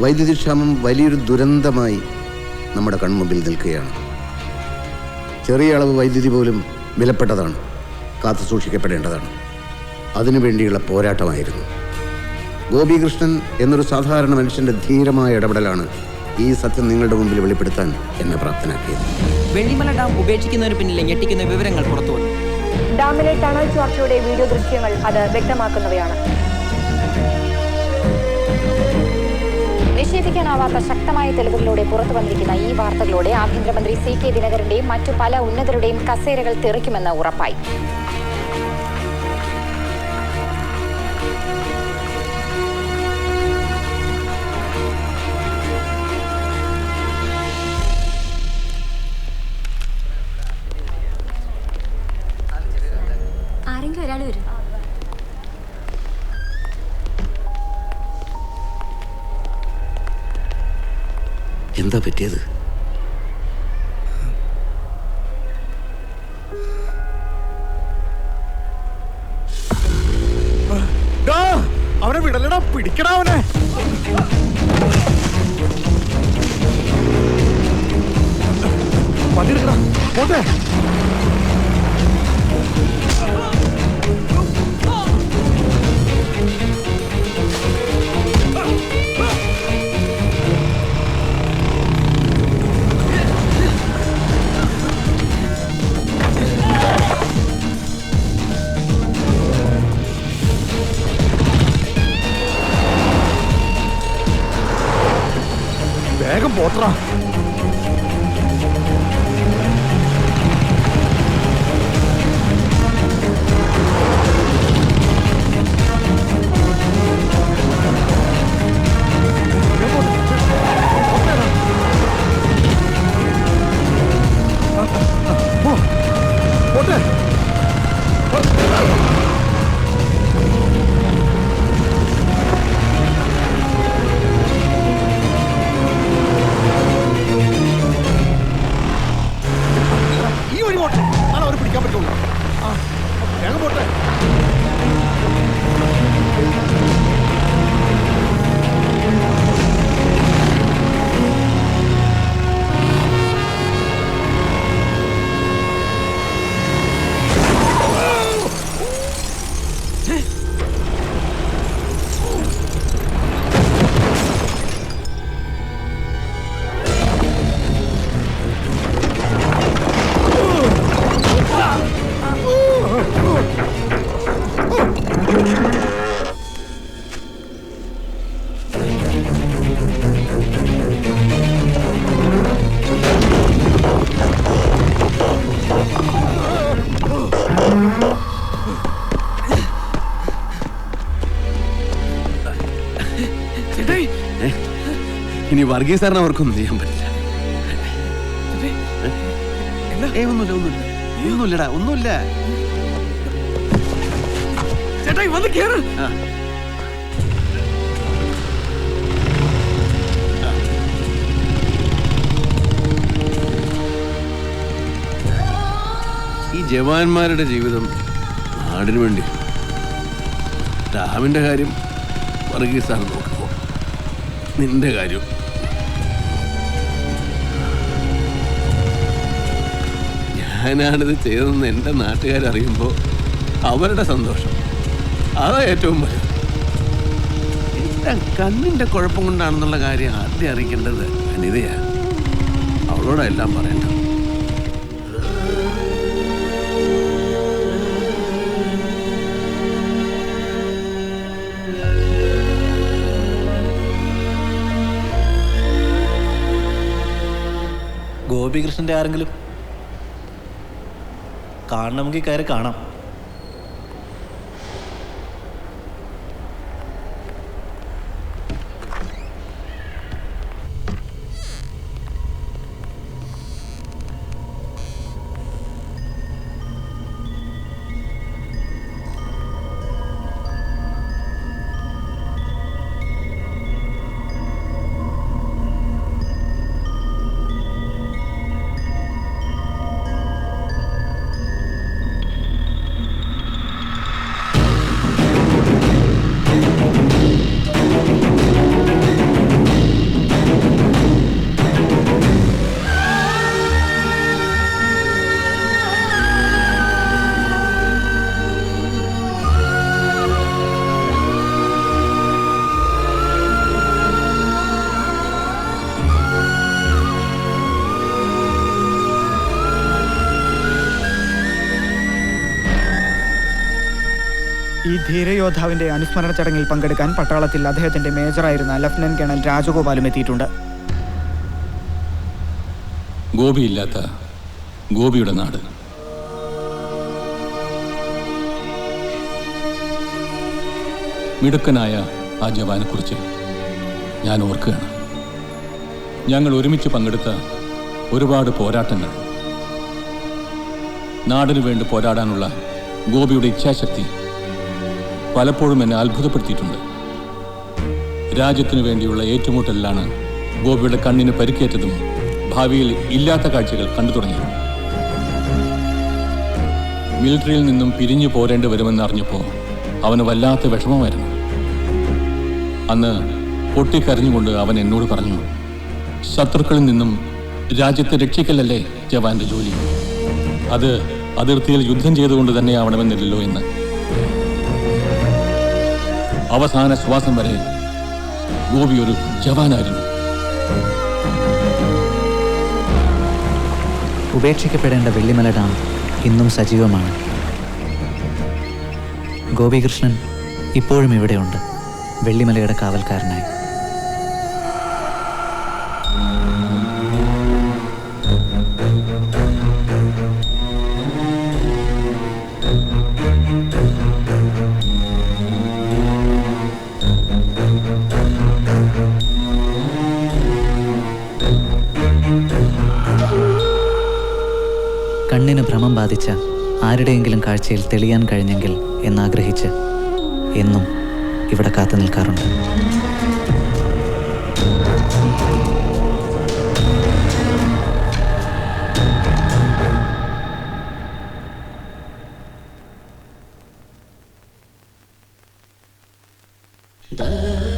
വൈദ്യുതി ക്ഷാമം വലിയൊരു ദുരന്തമായി നമ്മുടെ കൺമുമ്പിൽ നിൽക്കുകയാണ്. ചെറിയ അളവ് വൈദ്യുതി പോലും വിലപ്പെട്ടതാണ്, കാത്തു സൂക്ഷിക്കപ്പെടേണ്ടതാണ്. അതിനുവേണ്ടിയുള്ള പോരാട്ടമായിരുന്നു. ഗോപികൃഷ്ണൻ എന്നൊരു സാധാരണ മനുഷ്യൻ്റെ ധീരമായ ഇടപെടലാണ് ഈ സത്യം നിങ്ങളുടെ മുമ്പിൽ വെളിപ്പെടുത്താൻ എന്നെ പ്രാപ്തനാക്കിയത്. വെള്ളിമല ഡാം ഉപേക്ഷിക്കുന്നതിന് പിന്നിലെ ഞെട്ടിക്കുന്ന വിവരങ്ങൾ പുറത്തു വന്നു. ഡാമിലെ ടണൽ ചോർച്ചയുടെ വീഡിയോ ദൃശ്യങ്ങൾ അത് വ്യക്തമാക്കുന്നവയാണ്. നിഷേധിക്കാനാവാത്ത ശക്തമായ തെളിവുകളിലൂടെ പുറത്തു വന്നിരിക്കുന്ന ഈ വാർത്തകളോടെ ആഭ്യന്തരമന്ത്രി CK ദിനകരന്റെയും മറ്റു പല ഉന്നതരുടെയും കസേരകൾ തെറിക്കുമെന്ന് ഉറപ്പായി. ആരെങ്കിലും ഒരാൾ വരും. എന്താ പറ്റിയത്? അവനെ വിടലടാ, പിടിക്കടാ അവനെ. വണ്ടിയെടുക്കടാ, പോട്ടെ. വേഗം പോട്ടറാ. പോട്ടെ. ഈ വഴി പോട്ടെ, നാളെ അവരെ പിടിക്കാൻ പറ്റുള്ളൂ. വേഗം പോട്ടെ. ഇനി വർഗീസ് സാറിന് അവർക്കൊന്നും ചെയ്യാൻ പറ്റില്ല. ഒന്നുമില്ലടാ, ഒന്നുമില്ല. ചേട്ടായി വന്ന് കേറ്. ഈ ജവാന്മാരുടെ ജീവിതം നാടിനു വേണ്ടി. ഡാമിന്റെ കാര്യം വർഗീസ് സാർ നോക്കുമ്പോ നിന്റെ കാര്യം ഞാനാണിത് ചെയ്തതെന്ന് എൻ്റെ നാട്ടുകാരറിയുമ്പോൾ അവരുടെ സന്തോഷം അതാ ഏറ്റവും വലുത്. എൻ്റെ കണ്ണിൻ്റെ കുഴപ്പം കൊണ്ടാണെന്നുള്ള കാര്യം ആദ്യം അറിയിക്കേണ്ടത് അനിതയാണ്. അവളോടെല്ലാം പറയേണ്ടത്. ഗോപികൃഷ്ണന്റെ ആരെങ്കിലും കാണണമെങ്കിൽ കയറി കാണാം. ധീരയോദ്ധാവിന്റെ അനുസ്മരണ ചടങ്ങിൽ പങ്കെടുക്കാൻ പട്ടാളത്തിൽ അദ്ദേഹത്തിന്റെ മേജറായിരുന്ന ലഫ്റ്റനന്റ് കേണൽ രാജഗോപാലും എത്തിയിട്ടുണ്ട്. ഗോപിയില്ലാത്ത ഗോപിയുടെ നാട്. മിടുക്കനായ ആ ജവാനെക്കുറിച്ച് ഞാൻ ഓർക്കുകയാണ്. ഞങ്ങൾ ഒരുമിച്ച് പങ്കെടുത്ത ഒരുപാട് പോരാട്ടങ്ങൾ, നാടിനു വേണ്ടി പോരാടാനുള്ള ഗോപിയുടെ ഇച്ഛാശക്തി പലപ്പോഴും എന്നെ അത്ഭുതപ്പെടുത്തിയിട്ടുണ്ട്. രാജ്യത്തിനു വേണ്ടിയുള്ള ഏറ്റുമുട്ടലിലാണ് ഗോപിയുടെ കണ്ണിന് പരിക്കേറ്റതും ഭാവിയിൽ ഇല്ലാത്ത കാഴ്ചകൾ കണ്ടു തുടങ്ങിയത്. മിലിറ്ററിയിൽ നിന്നും പിരിഞ്ഞു പോരേണ്ടി വരുമെന്ന് അറിഞ്ഞപ്പോൾ അവന് വല്ലാത്ത വിഷമമായിരുന്നു. അന്ന് പൊട്ടിക്കരഞ്ഞുകൊണ്ട് അവൻ എന്നോട് പറഞ്ഞു, ശത്രുക്കളിൽ നിന്നും രാജ്യത്തെ രക്ഷിക്കലല്ലേ ജവാന്റെ ജോലി, അത് അതിർത്തിയിൽ യുദ്ധം ചെയ്തുകൊണ്ട് തന്നെ ആവണമെന്നില്ലല്ലോ എന്ന്. അവസാന ശ്വാസം വരെ ഗോപി ഒരു ജവാനായിരുന്നു. ഉപേക്ഷിക്കപ്പെടേണ്ട വെള്ളിമല ഡാം ഇന്നും സജീവമാണ്. ഗോപികൃഷ്ണൻ ഇപ്പോഴും ഇവിടെയുണ്ട്, വെള്ളിമലയുടെ കാവൽക്കാരനായി. കണ്ണിന് ഭ്രമം ബാധിച്ച ആരുടെയെങ്കിലും കാഴ്ചയിൽ തെളിയാൻ കഴിഞ്ഞെങ്കിൽ എന്നാഗ്രഹിച്ച് എന്നും ഇവിടെ കാത്തു നിൽക്കാറുണ്ട്. Da